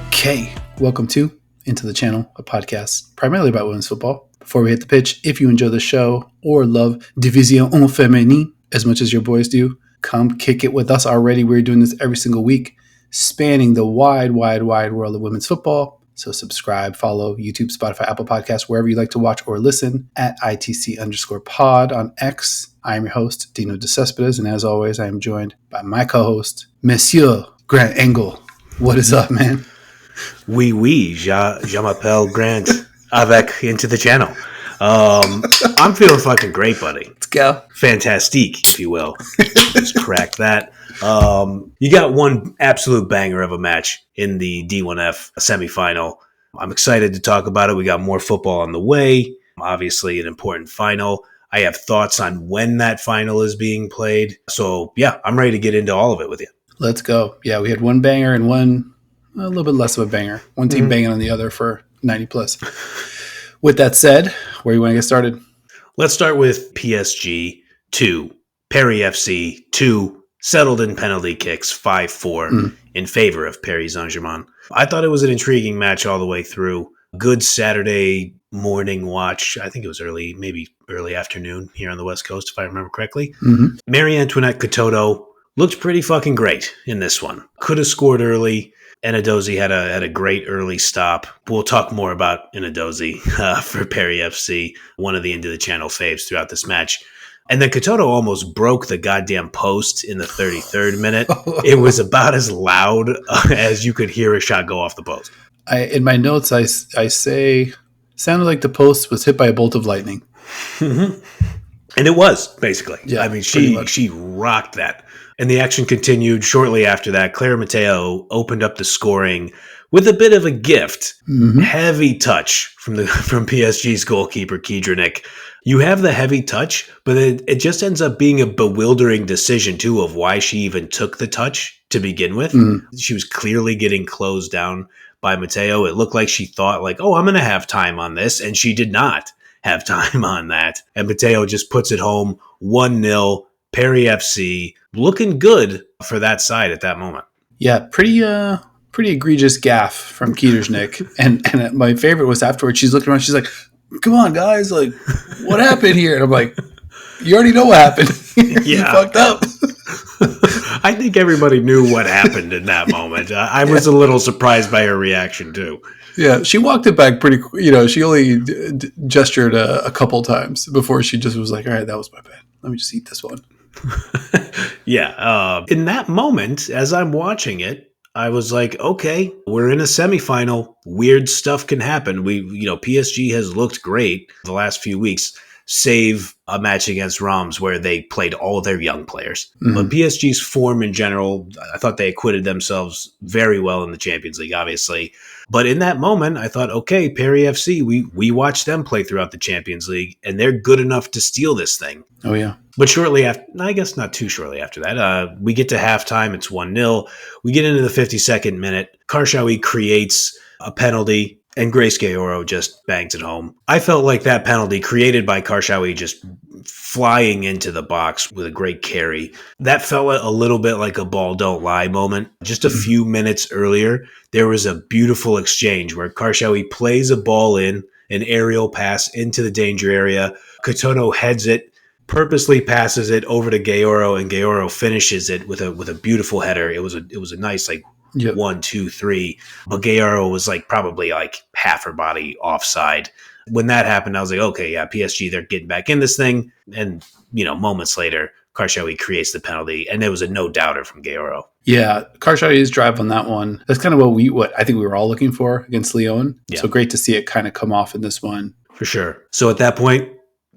Okay, welcome to Into the Channel, a podcast primarily about women's football. Before we hit the pitch, if you enjoy the show or love Division Féminine as much as your boys do, come kick it with us already. We're doing this every single week, spanning the wide world of women's football. So subscribe, follow YouTube, Spotify, Apple Podcasts, wherever you like to watch or listen at ITC_pod on X. I am your host, Dino De Cespedes, and as always, I am joined by my co-host, Monsieur Grant Engel. What is up, man? Oui, je m'appelle Grant avec Into the Channel. I'm feeling fucking great, buddy. Let's go. Fantastique, if you will. Just crack that. You got one absolute banger of a match in the D1F semifinal. I'm excited to talk about it. We got more football on the way. Obviously, an important final. I have thoughts on when that final is being played. So, yeah, I'm ready to get into all of it with you. Let's go. Yeah, we had one banger and one a little bit less of a banger. One team banging on the other for 90 plus. With that said, where you want to get started? Let's start with PSG 2, Paris FC 2, settled in penalty kicks 5-4 in favor of Paris Saint-Germain. I thought it was an intriguing match all the way through. Good Saturday morning watch. I think it was maybe early afternoon here on the West Coast, if I remember correctly. Marie-Antoinette Katoto looked pretty fucking great in this one. Could have scored early. Enadozie had a great early stop. We'll talk more about Enadozie for Paris FC, one of the Into the Channel faves throughout this match. And then Katoto almost broke the goddamn post in the 33rd minute. It was about as loud as you could hear a shot go off the post. In my notes, I say, sounded like the post was hit by a bolt of lightning. And it was, basically. Yeah, I mean, she rocked that. And the action continued shortly after that. Claire Mateo opened up the scoring with a bit of a gift. Heavy touch from PSG's goalkeeper, Kiedronic. You have the heavy touch, but it just ends up being a bewildering decision, too, of why she even took the touch to begin with. She was clearly getting closed down by Mateo. It looked like she thought, I'm going to have time on this, and she did not have time on that. And Mateo just puts it home 1-0. Paris FC looking good for that side at that moment. Yeah, pretty egregious gaffe from Kiedronic. and my favorite was afterwards, she's looking around, she's like, come on, guys, what happened here? And I'm like, you already know what happened. You fucked up. I think everybody knew what happened in that moment. I was a little surprised by her reaction, too. Yeah, she walked it back pretty, she only gestured a couple times before she just was like, all right, that was my bad. Let me just eat this one. Yeah. In that moment, as I'm watching it, I was like, okay, we're in a semifinal. Weird stuff can happen. PSG has looked great the last few weeks, save a match against Reims where they played all their young players. But PSG's form in general, I thought they acquitted themselves very well in the Champions League, obviously. But in that moment, I thought, okay, Paris FC, we watched them play throughout the Champions League, and they're good enough to steal this thing. Oh, yeah. But shortly after, I guess not too shortly after that, we get to halftime. It's 1-0. We get into the 52nd minute. Karshawi creates a penalty, and Grace Gayoro just bangs it home. I felt like that penalty created by Karshawi just flying into the box with a great carry. That felt a little bit like a ball don't lie moment. Just a few minutes earlier, there was a beautiful exchange where Karshawi plays a ball in, an aerial pass into the danger area. Katoto heads it, purposely passes it over to Gayoro, and Gayoro finishes it with a beautiful header. It was a nice 1, 2, 3. But Gayoro was probably half her body offside. When that happened, I was like, okay, yeah, PSG, they're getting back in this thing. And, moments later, Karshawi creates the penalty, and there was a no-doubter from Gayoro. Yeah, Karshawi's drive on that one. That's kind of what I think we were all looking for against Lyon. Yeah. So great to see it kind of come off in this one. For sure. So at that point,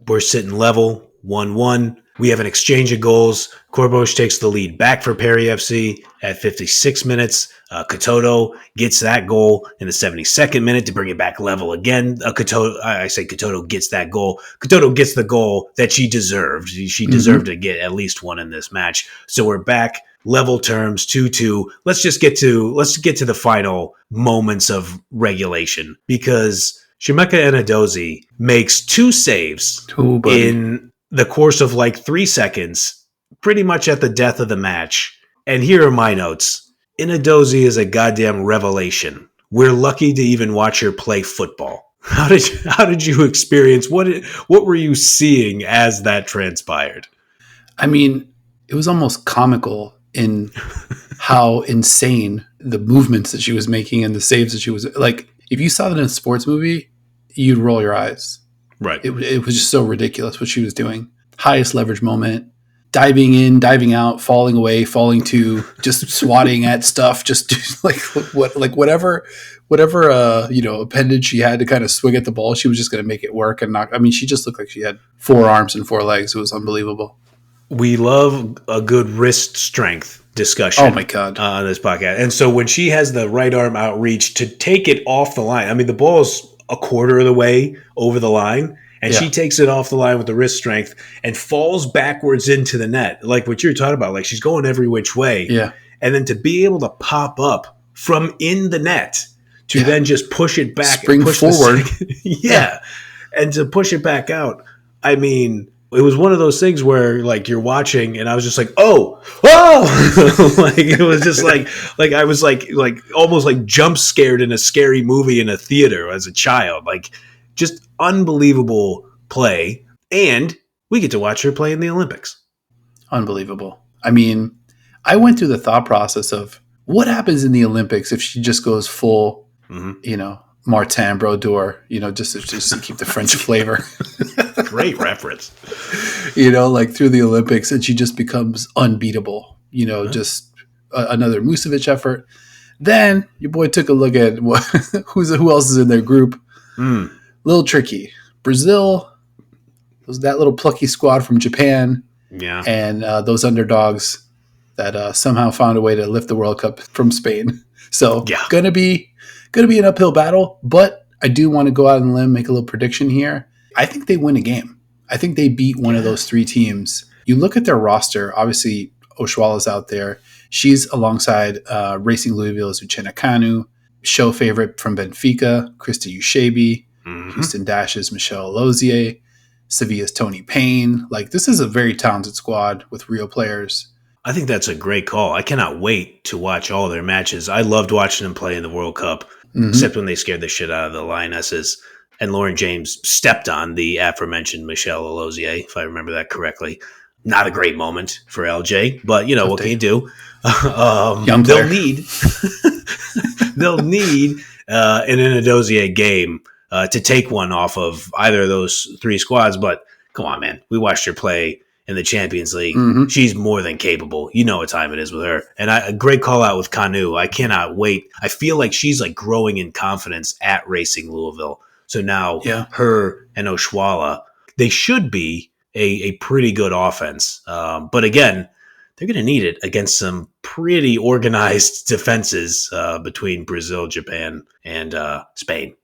we're sitting level, 1-1. We have an exchange of goals. Corbosch takes the lead back for Paris FC at 56 minutes. Katoto gets that goal in the 72nd minute to bring it back level again. Katoto gets that goal. Katoto gets the goal that she deserved. She deserved to get at least one in this match. So we're back level terms, 2-2. Let's get to the final moments of regulation, because Shemeka Enadozie makes 2 saves in the course of 3 seconds, pretty much at the death of the match. And here are my notes. Inadozie is a goddamn revelation. We're lucky to even watch her play football. How did you experience what were you seeing as that transpired? I mean, it was almost comical in how insane the movements that she was making and the saves that she was like. If you saw that in a sports movie, you'd roll your eyes. Right. It was just so ridiculous what she was doing. Highest leverage moment, diving in, diving out, falling away, falling to, just swatting at stuff, just like whatever appendage she had to kind of swing at the ball, she was just going to make it work and knock. I mean, she just looked like she had 4 arms and 4 legs. It was unbelievable. We love a good wrist strength discussion. Oh my God. On this podcast. And so when she has the right arm outreach to take it off the line, I mean, the ball's a quarter of the way over the line, and she takes it off the line with the wrist strength and falls backwards into the net. Like what you're talking about, like she's going every which way. Yeah. And then to be able to pop up from in the net to then just push it back. Spring and push forward. And to push it back out. I mean, it was one of those things where like you're watching and I was just like, oh, like it was just like I was like almost like jump scared in a scary movie in a theater as a child. Like just unbelievable play. And we get to watch her play in the Olympics. Unbelievable. I mean, I went through the thought process of what happens in the Olympics if she just goes full, Martin Brodeur, just to keep the French flavor. Great reference. Like through the Olympics, and she just becomes unbeatable. Just another Musevic effort. Then your boy took a look at who else is in their group. Little tricky. Brazil, that little plucky squad from Japan, and those underdogs that somehow found a way to lift the World Cup from Spain. So gonna be an uphill battle, but I do want to go out on a limb, make a little prediction here. I think they win a game. I think they beat one of those 3 teams. You look at their roster, obviously Oshuala's out there. She's alongside Racing Louisville's Uchenna Kanu, show favorite from Benfica, Krista Ushabi, Houston Dash's Michelle Lozier, Sevilla's Tony Payne. Like, this is a very talented squad with real players. I think that's a great call. I cannot wait to watch all their matches. I loved watching them play in the World Cup, except when they scared the shit out of the Lionesses. And Lauren James stepped on the aforementioned Michelle Lozier, if I remember that correctly. Not a great moment for LJ, but what can you do? They'll need an Inadozie game to take one off of either of those 3 squads. But come on, man, we watched her play in the Champions League. She's more than capable. You know what time it is with her. And a great call out with Kanu. I cannot wait. I feel like she's like growing in confidence at Racing Louisville. So now her and Oshuala, they should be a pretty good offense. But again, they're going to need it against some pretty organized defenses between Brazil, Japan, and Spain.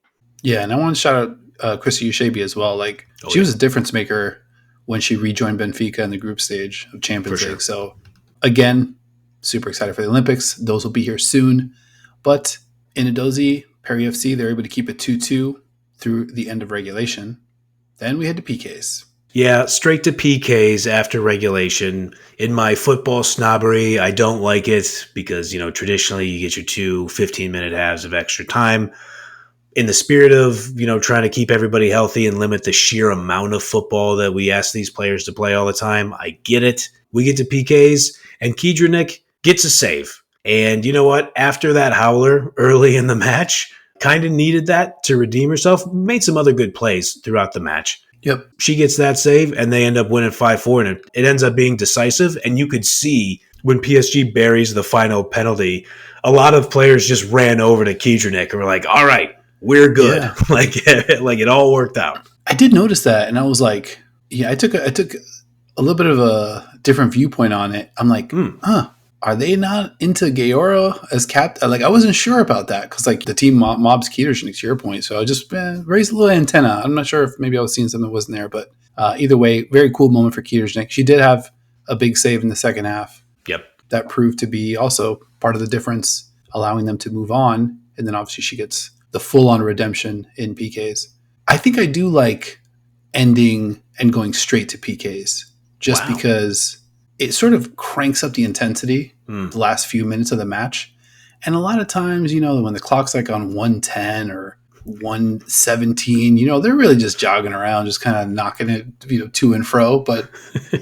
Yeah, and I want to shout out Krista Ushabi as well. Like, she was a difference maker when she rejoined Benfica in the group stage of Champions League. So, again, super excited for the Olympics. Those will be here soon. But Inadozie, Perry FC, they're able to keep it 2-2 through the end of regulation. Then we head to PKs. Yeah, straight to PKs after regulation. In my football snobbery, I don't like it because, traditionally you get your 2 15-minute halves of extra time. In the spirit of, trying to keep everybody healthy and limit the sheer amount of football that we ask these players to play all the time, I get it. We get to PKs, and Kiedranick gets a save. And you know what? After that howler early in the match, kind of needed that to redeem herself. Made some other good plays throughout the match. Yep. She gets that save, and they end up winning 5-4, and it ends up being decisive. And you could see when PSG buries the final penalty, a lot of players just ran over to Kiedranick and were like, all right, we're good. Yeah. like it all worked out. I did notice that, and I was like, I took a little bit of a different viewpoint on it. I'm like, are they not into Gaora as captain? Like, I wasn't sure about that because the team mobs Kiedranick, to your point. So I just raised a little antenna. I'm not sure if maybe I was seeing something that wasn't there, but either way, very cool moment for Kiedranick. She did have a big save in the second half. Yep. That proved to be also part of the difference, allowing them to move on. And then obviously she gets the full-on redemption in PKs. I think I do like ending and going straight to PKs just because it sort of cranks up the intensity the last few minutes of the match. And a lot of times, when the clock's like on 110 or 117, they're really just jogging around, just kind of knocking it, to and fro. But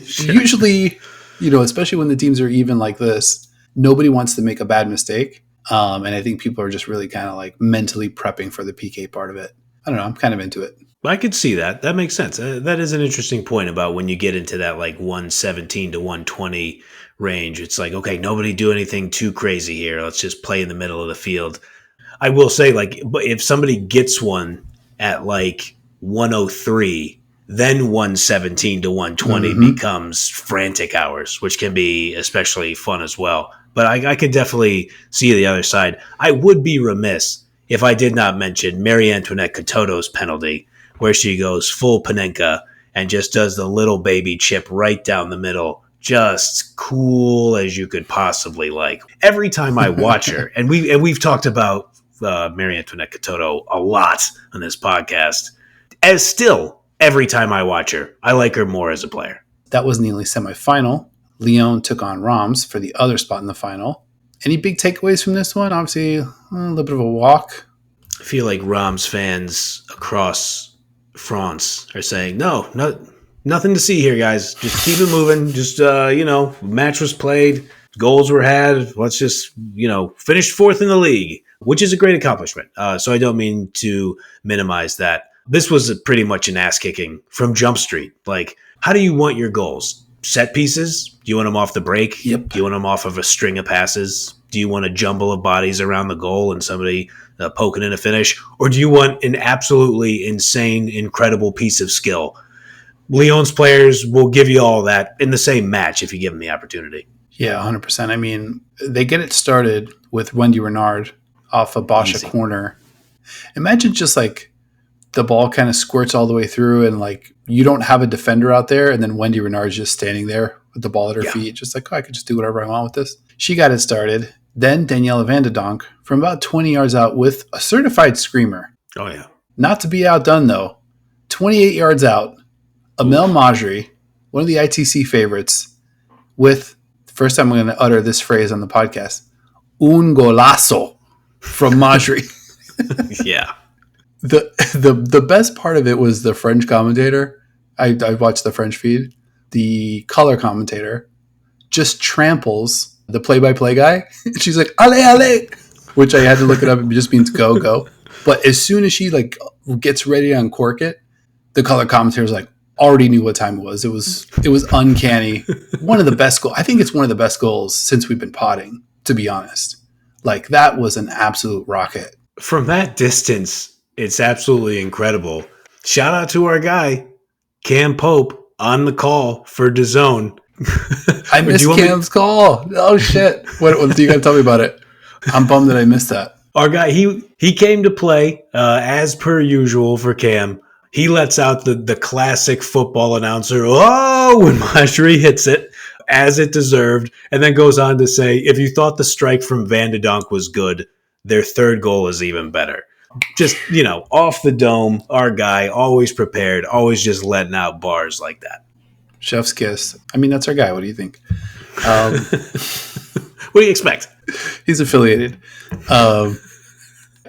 Sure. usually, especially when the teams are even like this, nobody wants to make a bad mistake. And I think people are just really kind of like mentally prepping for the PK part of it. I don't know. I'm kind of into it. I could see that. That makes sense. That is an interesting point about when you get into that like 117 to 120 range. It's like, okay, nobody do anything too crazy here. Let's just play in the middle of the field. I will say, like, but if somebody gets one at like 103, then 117 to 120 becomes frantic hours, which can be especially fun as well. But I could definitely see the other side. I would be remiss if I did not mention Marie Antoinette Katoto's penalty, where she goes full Panenka and just does the little baby chip right down the middle. Just cool as you could possibly like. Every time I watch her, and we've talked about Marie Antoinette Katoto a lot on this podcast, as still every time I watch her, I like her more as a player. That wasn't the only semifinal. Lyon took on Reims for the other spot in the final. Any big takeaways from this one? Obviously, a little bit of a walk. I feel like Reims fans across France are saying, no, nothing to see here, guys. Just keep it moving. Just, match was played. Goals were had. Let's just, finish fourth in the league, which is a great accomplishment. So I don't mean to minimize that. This was pretty much an ass kicking from Jump Street. Like, how do you want your goals? Set pieces? Do you want them off the break? Yep. Do you want them off of a string of passes? Do you want a jumble of bodies around the goal and somebody poking in a finish? Or do you want an absolutely insane, incredible piece of skill? Lyon's players will give you all that in the same match if you give them the opportunity. Yeah, 100%. I mean, they get it started with Wendy Renard off a Basha corner. Imagine just like the ball kind of squirts all the way through and like you don't have a defender out there and then Wendy Renard's just standing there with the ball at her feet, just like, I could just do whatever I want with this. She got it started. Then Danielle Van de Donk from about 20 yards out with a certified screamer. Oh, yeah. Not to be outdone, though. 28 yards out, Amel Majri, one of the ITC favorites, with, first time I'm going to utter this phrase on the podcast, un golazo from Majri. Yeah. The best part of it was the French commentator. I watched the French feed. The color commentator just tramples the play-by-play guy. She's like, ale, ale, which I had to look it up. It just means go, go. But as soon as she like gets ready to uncork it, the color commentator was like, already knew what time it was. It was uncanny. One of the best goals. I think it's one of the best goals since we've been potting, to be honest. Like, that was an absolute rocket. From that distance, it's absolutely incredible. Shout out to our guy, Cam Pope, on the call for DAZN. I missed Cam's call. Oh, shit. What you got to tell me about it? I'm bummed that I missed that. Our guy, he came to play as per usual for Cam. He lets out the classic football announcer, oh, when Majri hits it, as it deserved, and then goes on to say, if you thought the strike from Van de Donk was good, their third goal is even better. Just, off the dome, our guy, always prepared, always just letting out bars like that. Chef's kiss. I mean, that's our guy. What do you think? What do you expect? He's affiliated. A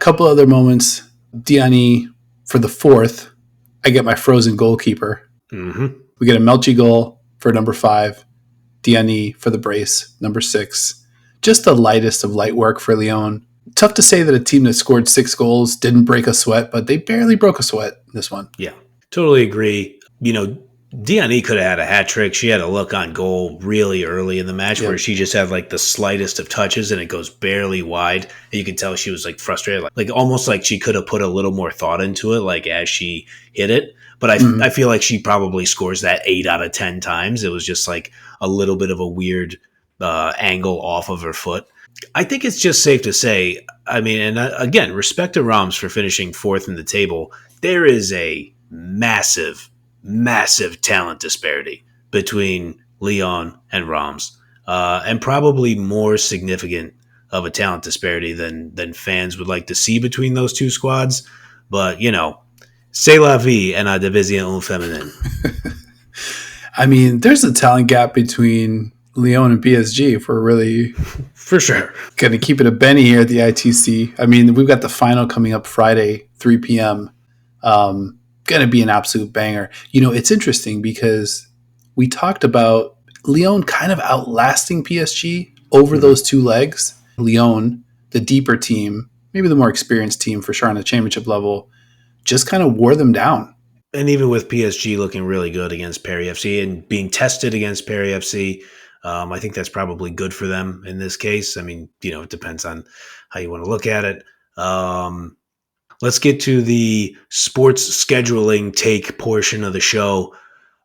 couple other moments. Diani for the fourth. I get my frozen goalkeeper. Mm-hmm. We get a Melchi goal for number 5. Diani for the brace, number 6. Just the lightest of light work for Lyon. Tough to say that a team that scored 6 goals didn't break a sweat, but they barely broke a sweat this one. Yeah, totally agree. Diani could have had a hat trick. She had a look on goal really early in the match where she just had like the slightest of touches and it goes barely wide. And you could tell she was like frustrated, like almost like she could have put a little more thought into it, like as she hit it. But I feel like she probably scores that 8 out of 10 times. It was just like a little bit of a weird angle off of her foot. I think it's just safe to say, I mean, and again, respect to Reims for finishing 4th in the table. There is a massive talent disparity between Lyon and Reims, and probably more significant of a talent disparity than fans would like to see between those two squads. But, c'est la vie en la division féminine. I mean, there's a talent gap between Lyon and PSG if we're really For sure. going to keep it a Benny here at the ITC. I mean, we've got the final coming up Friday, 3 p.m. Going to be an absolute banger. It's interesting because we talked about Lyon kind of outlasting PSG over those two legs. Lyon, the deeper team, maybe the more experienced team for sure on the championship level, just kind of wore them down. And even with PSG looking really good against Paris FC and being tested against Paris FC, I think that's probably good for them in this case. I mean, it depends on how you want to look at it. Let's get to the sports scheduling take portion of the show.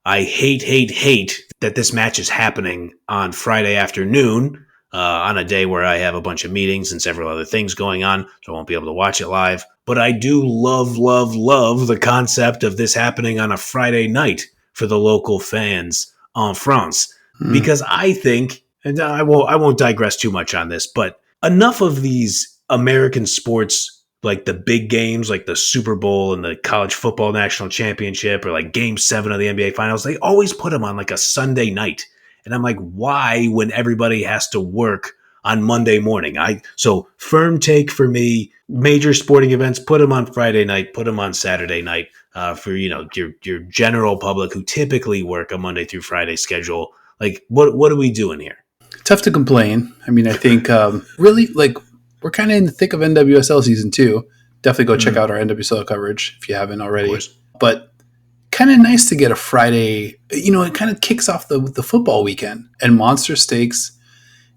I hate that this match is happening on Friday afternoon on a day where I have a bunch of meetings and several other things going on, so I won't be able to watch it live. But I do love the concept of this happening on a Friday night for the local fans en France. Because I think, and I won't digress too much on this, but enough of these American sports, like the big games, like the Super Bowl and the college football national championship, or like Game 7 of the NBA Finals, they always put them on like a Sunday night. And I'm like, why when everybody has to work on Monday morning? So firm take for me, major sporting events, put them on Friday night, put them on Saturday night for, your general public who typically work a Monday through Friday schedule. Like, what are we doing here? Tough to complain. I mean, I think really, like, we're kind of in the thick of NWSL season 2. Definitely go check out our NWSL coverage if you haven't already. But kind of nice to get a Friday. It kind of kicks off the football weekend. And Monster Stakes,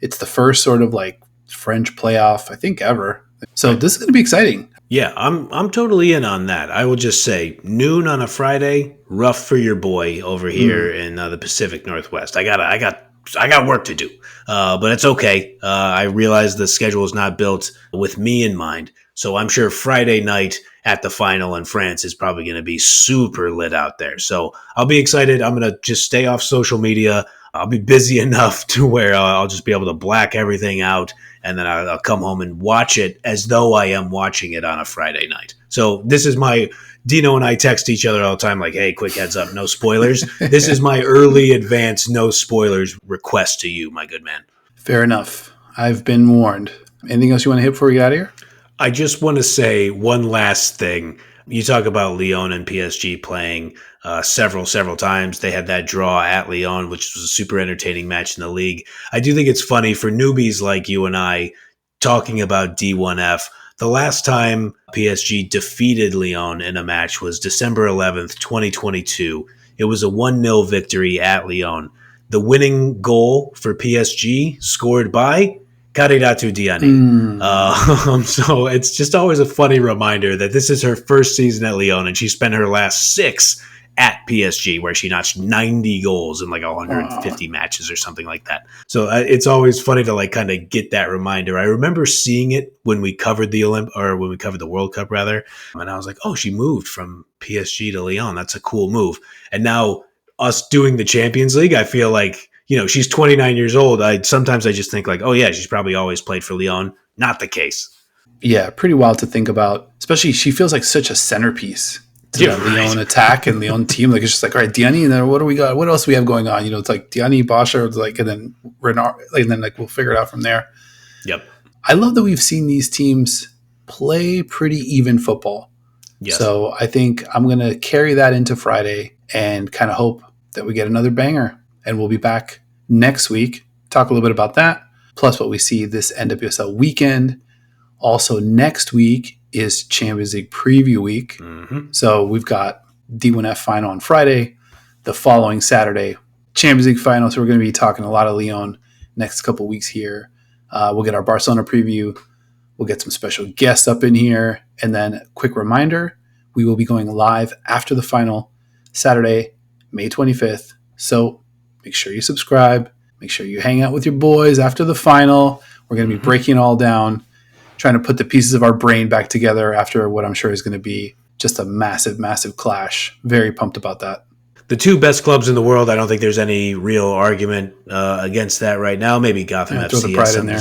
it's the first sort of like French playoff, I think, ever. So this is going to be exciting. Yeah, I'm totally in on that. I will just say noon on a Friday, rough for your boy over here in the Pacific Northwest. I got work to do, but it's okay. I realize the schedule is not built with me in mind, so I'm sure Friday night at the final in France is probably going to be super lit out there. So I'll be excited. I'm going to just stay off social media. I'll be busy enough to where I'll just be able to black everything out, and then I'll come home and watch it as though I am watching it on a Friday night. So this is my Dino and I text each other all the time like, hey, quick heads up, no spoilers. This is my early advance no spoilers request to you, my good man. Fair enough. I've been warned. Anything else you want to hit before we get out of here? I just want to say one last thing. You talk about Lyon and PSG playing several times. They had that draw at Lyon, which was a super entertaining match in the league. I do think it's funny for newbies like you and I talking about D1F. The last time PSG defeated Lyon in a match was December 11th, 2022. It was a 1-0 victory at Lyon. The winning goal for PSG scored by Kariratu Diani. So it's just always a funny reminder that this is her first season at Lyon, and she spent her last 6 at PSG, where she notched 90 goals in like 150 matches or something like that. So it's always funny to like kind of get that reminder. I remember seeing it when we covered the when we covered the World Cup rather, and I was like, oh, she moved from PSG to Lyon. That's a cool move. And now us doing the Champions League, I feel like, she's 29 years old. Sometimes I just think like, oh yeah, she's probably always played for Lyon. Not the case. Yeah, pretty wild to think about. Especially she feels like such a centerpiece to that Lyon attack and Lyon team. Like it's just like, all right, Diani, and then what do we got? What else do we have going on? It's like Diani, Basha, like, and then Renard, and then like we'll figure it out from there. Yep. I love that we've seen these teams play pretty even football. Yes. So I think I'm going to carry that into Friday and kind of hope that we get another banger. And we'll be back next week, talk a little bit about that, plus what we see this NWSL weekend. Also, next week is Champions League preview week. So we've got D1F final on Friday. The following Saturday, Champions League final. So we're going to be talking a lot of Lyon next couple weeks here. We'll get our Barcelona preview. We'll get some special guests up in here. And then quick reminder, we will be going live after the final Saturday, May 25th. So make sure you subscribe. Make sure you hang out with your boys after the final. We're going to be breaking it all down, trying to put the pieces of our brain back together after what I'm sure is going to be just a massive, massive clash. Very pumped about that. The two best clubs in the world, I don't think there's any real argument against that right now. Maybe Gotham FC. Throw the Pride in there.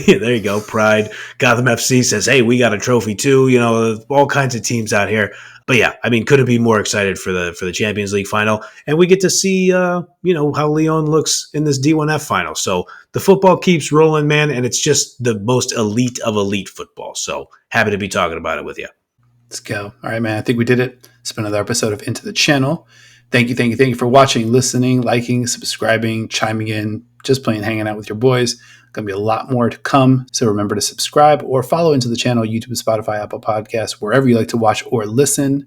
Yeah, there you go. Pride. Gotham FC says, hey, we got a trophy too. All kinds of teams out here. But yeah, I mean, couldn't be more excited for the Champions League final, and we get to see how Lyon looks in this D1F final. So the football keeps rolling, man, and it's just the most elite of elite football. So happy to be talking about it with you. Let's go. All right, man. I think we did it. It's been another episode of Into the Channel. Thank you for watching, listening, liking, subscribing, chiming in, just plain hanging out with your boys. Going to be a lot more to come. So remember to subscribe or follow Into the Channel, YouTube, Spotify, Apple Podcasts, wherever you like to watch or listen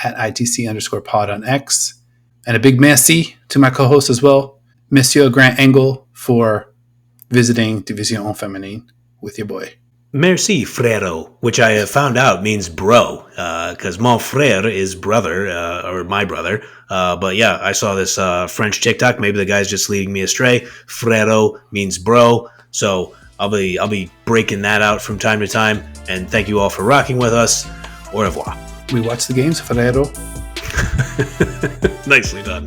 at ITC_pod on X. And a big merci to my co-host as well, Monsieur Grant Engel, for visiting Division Féminine with your boy. Merci, frérot, which I have found out means bro, because mon frère is brother, or my brother. But yeah, I saw this French TikTok. Maybe the guy's just leading me astray. Frérot means bro. So I'll be breaking that out from time to time. And thank you all for rocking with us. Au revoir. We watch the games, frérot. Nicely done.